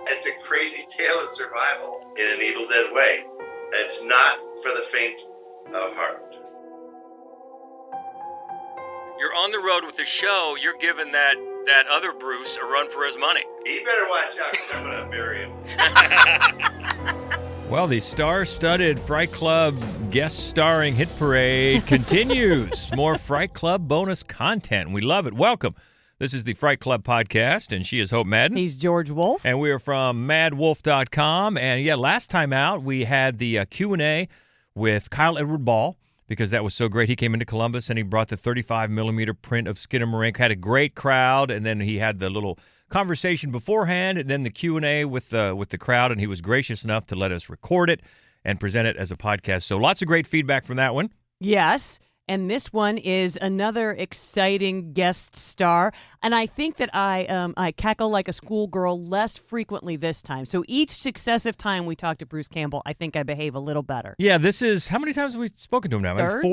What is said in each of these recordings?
It's a crazy tale of survival in an Evil Dead way. It's not for the faint of heart. You're on the road with the show. You're giving that other Bruce a run for his money. He better watch out because I'm going to bury him. Well, the star-studded Fright Club guest starring hit parade continues. More Fright Club bonus content. We love it. Welcome. This is the Fright Club podcast, and she is Hope Madden. He's George Wolf. And we are from madwolf.com. And, yeah, last time out, we had the Q&A with Kyle Edward Ball, because that was so great. He came into Columbus, and he brought the 35-millimeter print of Skinamarink, had a great crowd, and then he had the little conversation beforehand, and then the Q&A with the crowd, and he was gracious enough to let us record it and present it as a podcast. So lots of great feedback from that one. Yes. And this one is another exciting guest star. And I think that I cackle like a schoolgirl less frequently this time. So each successive time we talk to Bruce Campbell, I think I behave a little better. Yeah, this is, how many times have we spoken to him now? Third?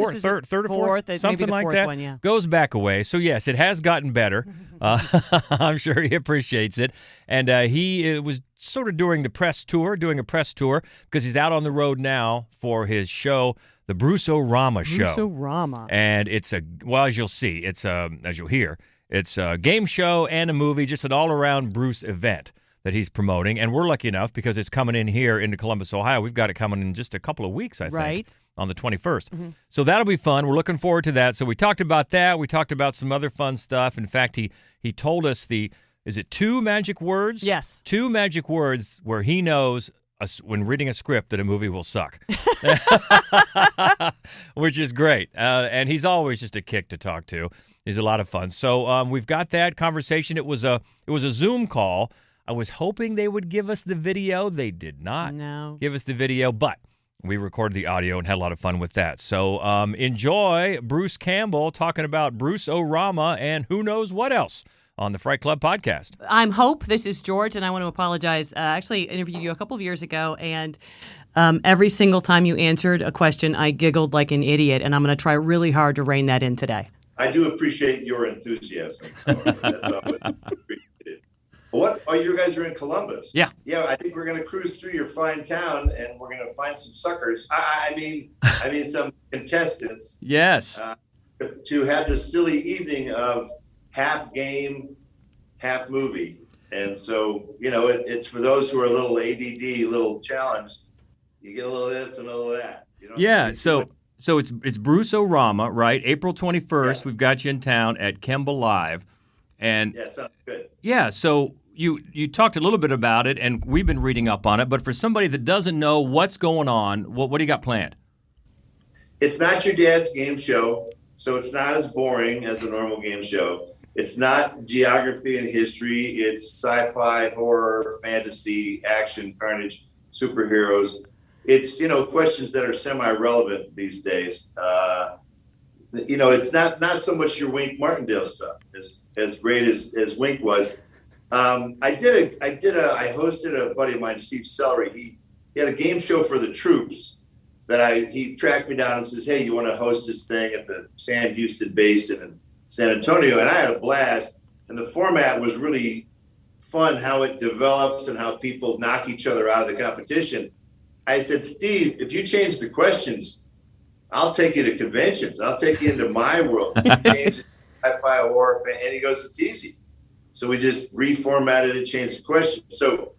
Third or fourth? Something maybe the like fourth that. One, yeah. Goes back away. So, yes, it has gotten better. I'm sure he appreciates it. And he was sort of doing a press tour, because he's out on the road now for his show, the Bruce Rama show. Bruce Rama. And it's as you'll see, as you'll hear, it's a game show and a movie, just an all-around Bruce event that he's promoting. And we're lucky enough because it's coming in here into Columbus, Ohio. We've got it coming in just a couple of weeks, I think. Right. On the 21st. Mm-hmm. So that'll be fun. We're looking forward to that. So we talked about that. We talked about some other fun stuff. In fact, he told us is it 2 magic words? Yes. 2 magic words where he knows when reading a script that a movie will suck, which is great. And he's always just a kick to talk to. He's a lot of fun. So we've got that conversation. It was a Zoom call. I was hoping they would give us the video. They did not give us the video, but we recorded the audio and had a lot of fun with that. So enjoy Bruce Campbell talking about Bruce Rama and who knows what else on the Fright Club podcast. I'm Hope. This is George, and I want to apologize. I actually interviewed you a couple of years ago, and every single time you answered a question, I giggled like an idiot, and I'm going to try really hard to rein that in today. I do appreciate your enthusiasm. That's always appreciated. What? Oh, you guys are in Columbus? Yeah. Yeah, I think we're going to cruise through your fine town, and we're going to find some suckers. I mean some contestants. Yes. To have this silly evening of half game, half movie. And so, it's for those who are a little ADD, a little challenged. You get a little of this and a little of that. Yeah, so it's Bruce Rama, right? April 21st, yeah. We've got you in town at Kemba Live. And yeah, sounds good. Yeah, so you talked a little bit about it, and we've been reading up on it. But for somebody that doesn't know what's going on, what do you got planned? It's not your dad's game show, so it's not as boring as a normal game show. It's not geography and history. It's sci-fi, horror, fantasy, action, carnage, superheroes. It's, questions that are semi-relevant these days. It's not so much your Wink Martindale stuff, as great as Wink was. I hosted a buddy of mine, Steve Sellery. He had a game show for the troops that he tracked me down and says, hey, you want to host this thing at the Sam Houston Basin in San Antonio? And I had a blast. And the format was really fun, how it develops and how people knock each other out of the competition. I said, Steve, if you change the questions, I'll take you to conventions. I'll take you into my world. You change it, sci-fi, horror, and he goes, it's easy. So we just reformatted it, changed the question. So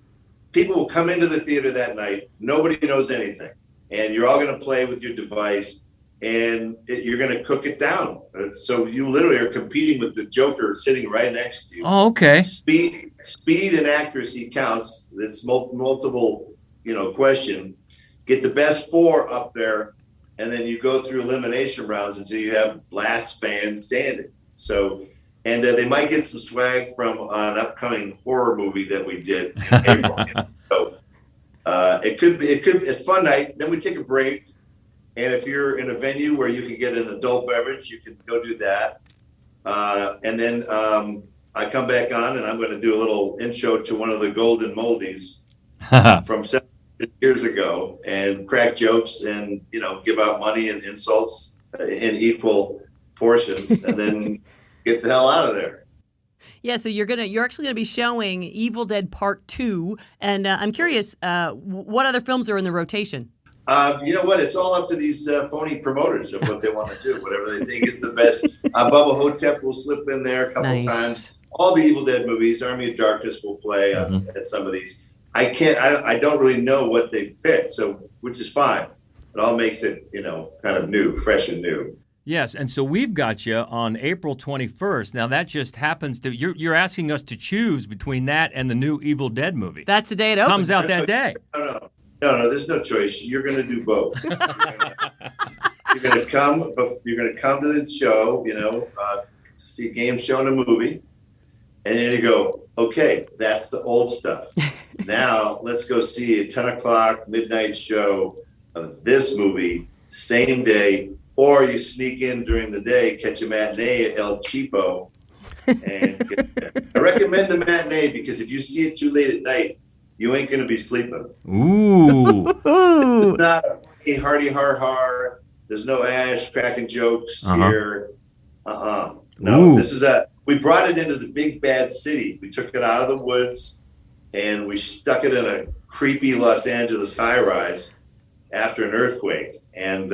people will come into the theater that night. Nobody knows anything. And you're all going to play with your device, and you're going to cook it down. So you literally are competing with the Joker sitting right next to you. Oh, okay. Speed and accuracy counts. It's multiple, question. Get the best 4 up there, and then you go through elimination rounds until you have last fan standing. So, and they might get some swag from an upcoming horror movie that we did in April. So it's a fun night. Then we take a break. And if you're in a venue where you can get an adult beverage, you can go do that. And then I come back on, and I'm going to do a little intro to one of the Golden Moldies from 7 years ago, and crack jokes and give out money and insults in equal portions, and then get the hell out of there. Yeah, so you're actually gonna be showing Evil Dead Part 2, and I'm curious, what other films are in the rotation? You know what? It's all up to these phony promoters of what they want to do, whatever they think is the best. Bubba Hotep will slip in there a couple times. All the Evil Dead movies, Army of Darkness will play at some of these. I don't really know what they picked, so which is fine. It all makes it, kind of new, fresh and new. Yes, and so we've got you on April 21st. Now that just happens to you're asking us to choose between that and the new Evil Dead movie. That's the day it opens. Comes out that day. No, there's no choice. You're going to do both. You're going to come to the show, to see a game show and a movie, and then you go, okay, that's the old stuff. Now let's go see a 10 o'clock midnight show of this movie, same day, or you sneak in during the day, catch a matinee at El Cheapo. And I recommend the matinee because if you see it too late at night, you ain't going to be sleeping. Ooh. It's not a hardy har. There's no ash cracking jokes here. No, Ooh. This is we brought it into the big bad city. We took it out of the woods and we stuck it in a creepy Los Angeles high rise after an earthquake. And,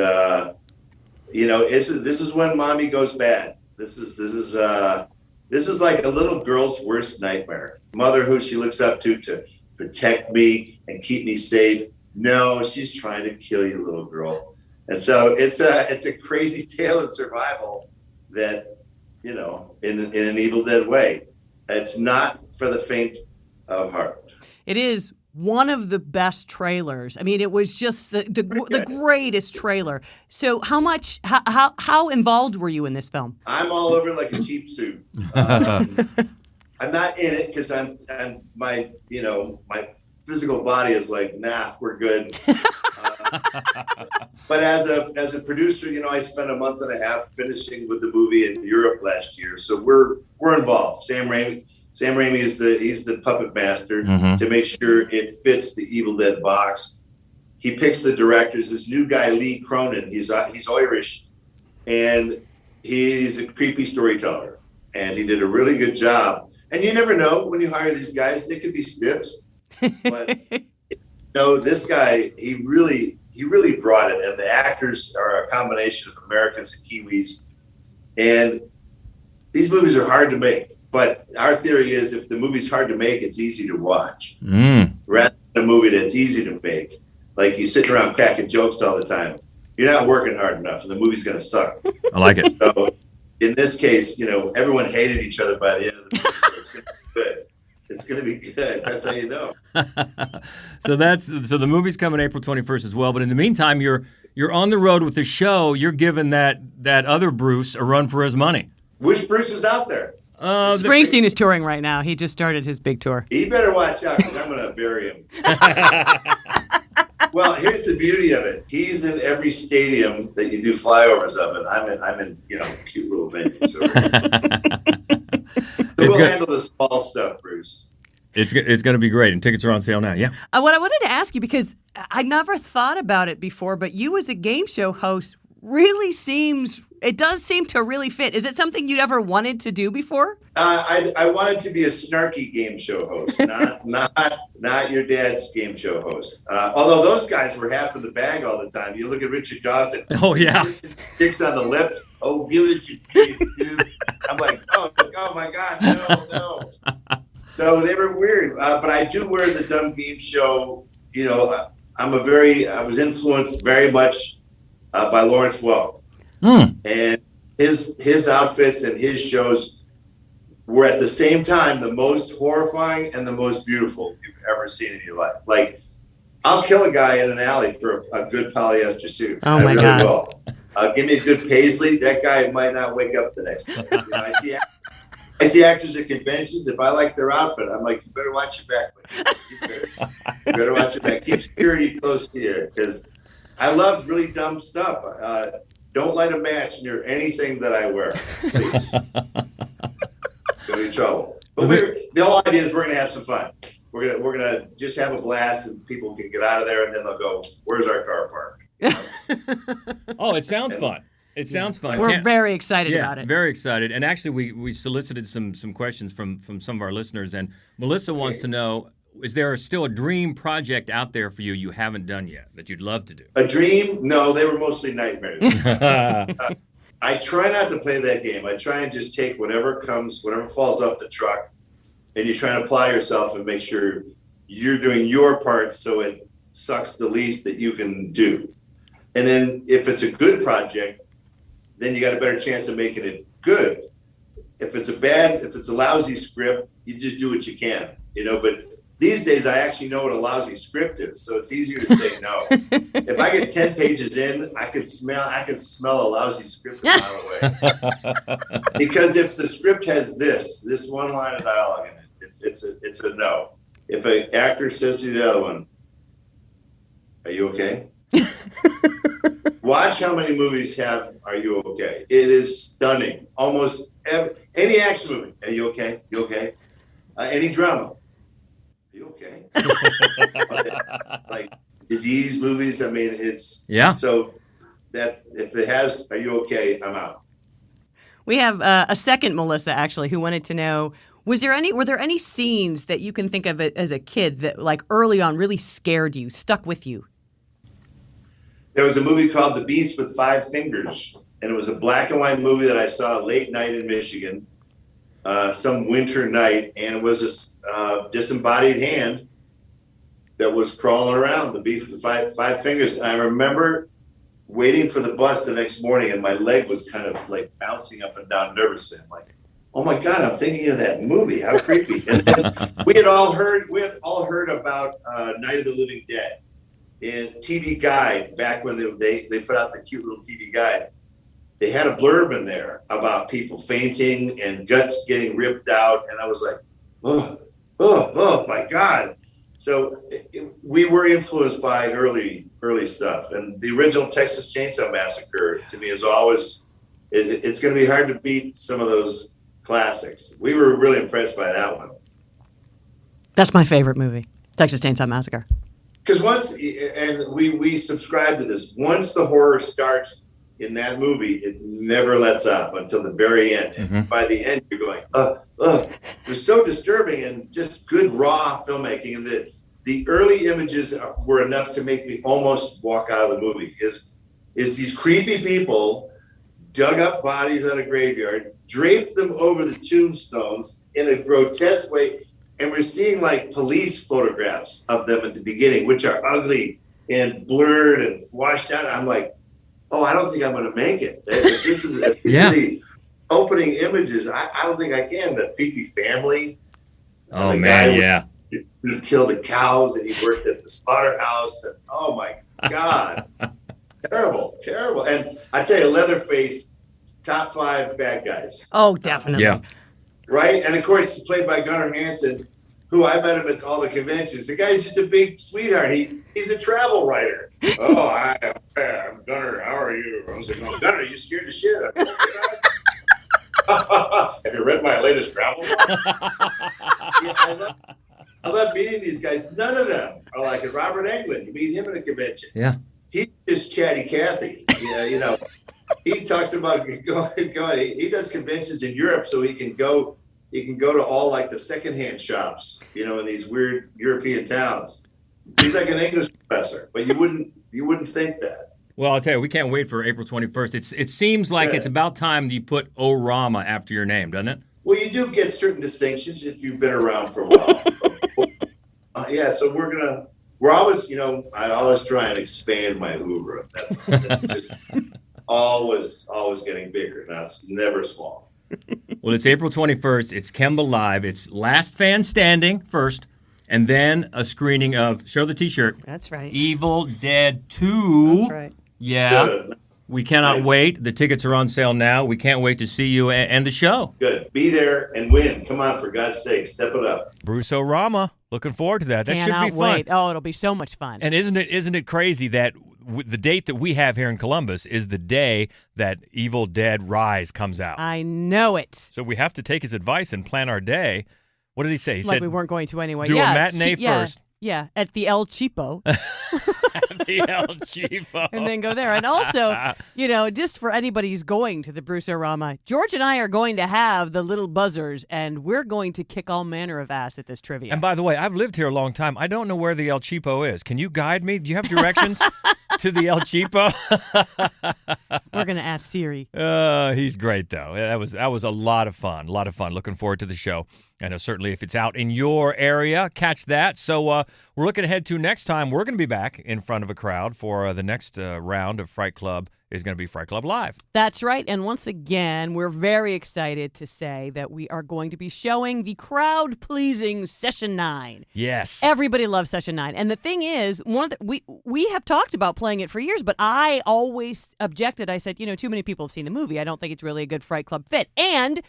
this is when mommy goes bad. This is like a little girl's worst nightmare. Mother who she looks up to protect me and keep me safe. No, she's trying to kill you, little girl. And so it's a crazy tale of survival that, in an Evil Dead way. It's not for the faint of heart. It is one of the best trailers. I mean, it was just the greatest trailer. So how involved were you in this film? I'm all over like a cheap suit. I'm not in it because my physical body is like, nah, we're good. But as a producer, I spent a month and a half finishing with the movie in Europe last year. So we're involved. Sam Raimi is the puppet master to make sure it fits the Evil Dead box. He picks the directors. This new guy, Lee Cronin, he's Irish, and he's a creepy storyteller. And he did a really good job. And you never know when you hire these guys; they could be stiffs. But this guy, he really brought it. And the actors are a combination of Americans and Kiwis. And these movies are hard to make. But our theory is if the movie's hard to make, it's easy to watch. Rather than a movie that's easy to make. Like you sitting around cracking jokes all the time. You're not working hard enough, and the movie's going to suck. I like it. So in this case, everyone hated each other by the end of the movie. So it's going to be good. That's how you know. So the movie's coming April 21st as well. But in the meantime, you're on the road with the show. You're giving that other Bruce a run for his money. Which Bruce is out there? Springsteen is touring right now. He just started his big tour. He better watch out because I'm going to bury him. Well, here's the beauty of it. He's in every stadium that you do flyovers of, and I'm in cute little venues. So we'll handle the small stuff, Bruce. It's going to be great, and tickets are on sale now. Yeah. What I wanted to ask you, because I never thought about it before, but you as a game show host does seem to really fit. Is it something you'd ever wanted to do before? I wanted to be a snarky game show host, not your dad's game show host. Although those guys were half of the bag all the time. You look at Richard Dawson. Oh yeah, sticks on the lips. Oh, give us your kiss, dude. I'm like, oh my God, no. So they were weird, but I do wear the dumb game show. I was influenced very much by Lawrence Welk. And his outfits and his shows were at the same time the most horrifying and the most beautiful you've ever seen in your life. Like, I'll kill a guy in an alley for a good polyester suit. Oh my God! Will. Give me a good paisley. That guy might not wake up the next day. I see actors at conventions. If I like their outfit, I'm like, you better watch your back. You better watch your back. Keep security close to you because I love really dumb stuff. Don't light a match near anything that I wear, please. You'll be in trouble. But the whole idea is we're going to have some fun. We're gonna just have a blast, and people can get out of there, and then they'll go, "Where's our car parked?" Oh, it sounds fun. It sounds fun. We're very excited Yeah, about it. very excited. And actually, we solicited some questions from some of our listeners. And Melissa wants to know, is there still a dream project out there for you haven't done yet that you'd love to do? A dream? No, they were mostly nightmares. I try not to play that game. I try and just take whatever comes, whatever falls off the truck, and you try and apply yourself and make sure you're doing your part so it sucks the least that you can do. And then if it's a good project, then you got a better chance of making it good. If it's a lousy script, you just do what you can, but these days I actually know what a lousy script is, so it's easier to say no. If I get 10 pages in, I can smell a lousy script a mile away. Because if the script has this one line of dialogue in it, it's a no. If an actor says to the other one, "Are you okay?" Watch how many movies have "Are you okay?" It is stunning. Almost any action movie. "Are you okay? You okay?" Any drama. "Are you okay?" Like disease movies. I mean, it's So that if it has "Are you okay?" I'm out. We have a second Melissa actually who wanted to know: were there any scenes that you can think of it as a kid that, like, early on really scared you, stuck with you? There was a movie called The Beast with Five Fingers, and it was a black and white movie that I saw late night in Michigan, some winter night, and it was a disembodied hand that was crawling around, the beast with five fingers. And I remember waiting for the bus the next morning, and my leg was kind of like bouncing up and down nervously. I'm like, oh my God, I'm thinking of that movie. How creepy. And we had all heard about Night of the Living Dead. In TV Guide, back when they put out the cute little TV Guide, they had a blurb in there about people fainting and guts getting ripped out. And I was like, oh my God. So we were influenced by early stuff. And the original Texas Chainsaw Massacre, to me, is always, it's going to be hard to beat some of those classics. We were really impressed by that one. That's my favorite movie, Texas Chainsaw Massacre. Because we subscribe to this, once the horror starts in that movie, it never lets up until the very end. Mm-hmm. And by the end, you're going, it was so disturbing and just good raw filmmaking. And the early images were enough to make me almost walk out of the movie. Is these creepy people dug up bodies out of graveyard, draped them over the tombstones in a grotesque way. And we're seeing like police photographs of them at the beginning, which are ugly and blurred and washed out. I'm like, oh, I don't think I'm going to make it. If this is the opening images. I don't think I can. The creepy family. Oh, man, yeah. He killed the cows and he worked at the slaughterhouse. And oh, my God. Terrible. And I tell you, Leatherface, top 5 bad guys. Oh, definitely. Yeah. Right? And of course, he's played by Gunnar Hansen, who I met him at all the conventions. The guy's just a big sweetheart. He's a travel writer. Oh, I'm Gunnar. How are you? I was like, oh, Gunnar, you scared the shit out of me. Have you read my latest travel book? Yeah, I love meeting these guys. None of them are like it. Robert Englund, you meet him at a convention. Yeah. He's just chatty Cathy. Yeah, he talks about going. He does conventions in Europe, so he can go to all like the secondhand shops, in these weird European towns. He's like an English professor, but you wouldn't think that. Well, I'll tell you, we can't wait for April 21st. It seems like it's about time that you put "O Rama" after your name, doesn't it? Well, you do get certain distinctions if you've been around for a while. So we're always, I always try and expand my oeuvre. That's just always getting bigger. That's never small. Well, it's April 21st. It's Kemba Live. It's Last Fan Standing first, and then a screening of, show the T-shirt. That's right. Evil Dead 2. That's right. Yeah. Good. We cannot wait. The tickets are on sale now. We can't wait to see you and the show. Good. Be there and win. Come on, for God's sake, step it up. Bruce Rama. Looking forward to that. That Cannot should be fun. wait. Oh, it'll be so much fun. And isn't it crazy that the date that we have here in Columbus is the day that Evil Dead Rise comes out? I know it. So we have to take his advice and plan our day. What did he say? He like said we weren't going to anyway. Do a matinee first. Yeah, at the El Cheapo. the El Cheapo. And then go there. And also, just for anybody who's going to the Bruce Rama, George and I are going to have the little buzzers, and we're going to kick all manner of ass at this trivia. And by the way, I've lived here a long time. I don't know where the El Cheapo is. Can you guide me? Do you have directions to the El Cheapo? We're going to ask Siri. He's great, though. That was a lot of fun. A lot of fun. Looking forward to the show. And certainly if it's out in your area, catch that. So we're looking ahead to next time. We're going to be back in front of a crowd for the next round of Fright Club is going to be Fright Club Live. That's right. And once again, we're very excited to say that we are going to be showing the crowd-pleasing Session 9. Yes. Everybody loves Session 9. And the thing is, we have talked about playing it for years, but I always objected. I said, too many people have seen the movie. I don't think it's really a good Fright Club fit. And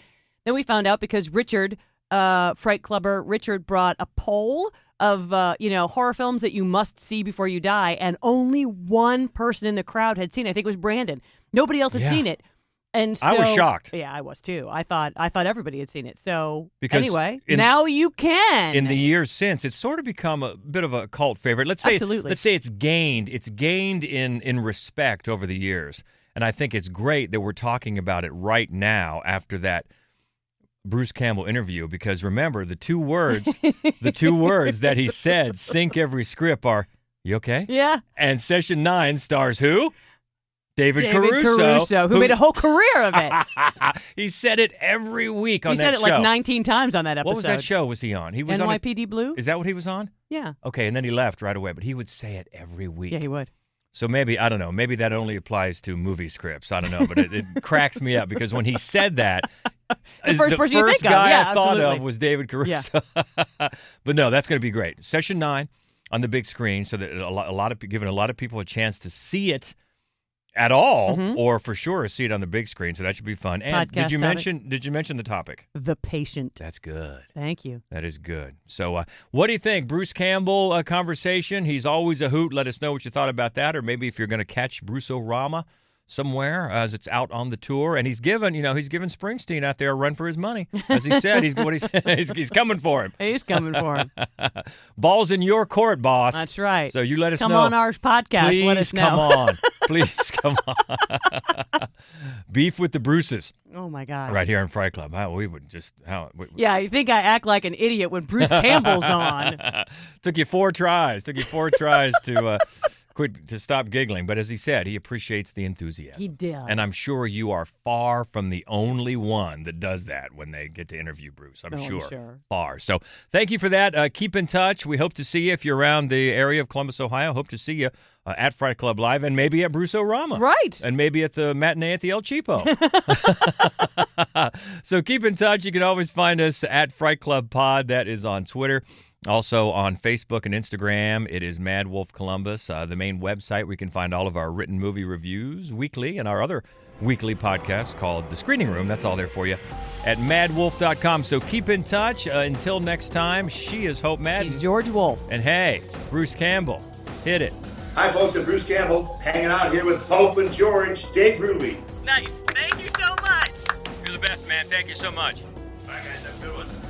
then we found out because Richard, Fright Clubber Richard, brought a poll of horror films that you must see before you die, and only one person in the crowd had seen it. I think it was Brandon. Nobody else had seen it, and so I was shocked. Yeah, I was too. I thought everybody had seen it. So because anyway, now you can. In the years since, it's sort of become a bit of a cult favorite. Let's say it's gained in respect over the years, and I think it's great that we're talking about it right now after that Bruce Campbell interview, because remember the two words that he said sink every script are, "You okay?" Yeah. And Session 9 stars who? David Caruso, who made a whole career of it. He said it every week on that show. He said it like 19 times on that episode. What was that show was he on? He was NYPD Blue? Is that what he was on? Yeah. Okay, and then he left right away, but he would say it every week. Yeah, he would. So maybe, I don't know, maybe that only applies to movie scripts. I don't know, but it cracks me up because when he said that, the first person you think of. guy Yeah, I thought absolutely. of was David Caruso. Yeah. But no, that's going to be great. Session 9 on the big screen, so that giving a lot of people a chance to see it at all, or for sure see it on the big screen. So that should be fun. And did you mention the topic? The Patient. That's good. Thank you. That is good. So what do you think? Bruce Campbell conversation. He's always a hoot. Let us know what you thought about that, or maybe if you're going to catch Bruce Rama somewhere as it's out on the tour. And he's given Springsteen out there a run for his money. As he said, he's coming for him. He's coming for him. Ball's in your court, boss. That's right. So you let us know. know. Come on our podcast. Please let us know. Come on. Please come on. Beef with the Bruces. Oh, my God. Right here in Fright Club. Yeah, you think I act like an idiot when Bruce Campbell's on. Took you 4 tries. To stop giggling. But as he said, he appreciates the enthusiasm. He does. And I'm sure you are far from the only one that does that when they get to interview Bruce. I'm sure. Far. So thank you for that. Keep in touch. We hope to see you if you're around the area of Columbus, Ohio. Hope to see you at Fright Club Live and maybe at Bruce Rama. Right. And maybe at the matinee at the El Cheapo. So keep in touch. You can always find us at Fright Club Pod. That is on Twitter. Also on Facebook and Instagram, it is Mad Wolf Columbus, the main website where you can find all of our written movie reviews weekly and our other weekly podcast called The Screening Room. That's all there for you at madwolf.com. So keep in touch. Until next time, she is Hope Madden. He's George Wolf. And hey, Bruce Campbell. Hit it. Hi, folks, I'm Bruce Campbell, hanging out here with Hope and George. Stay groovy. Nice. Thank you so much. You're the best, man. Thank you so much. Bye, guys. Have a good one.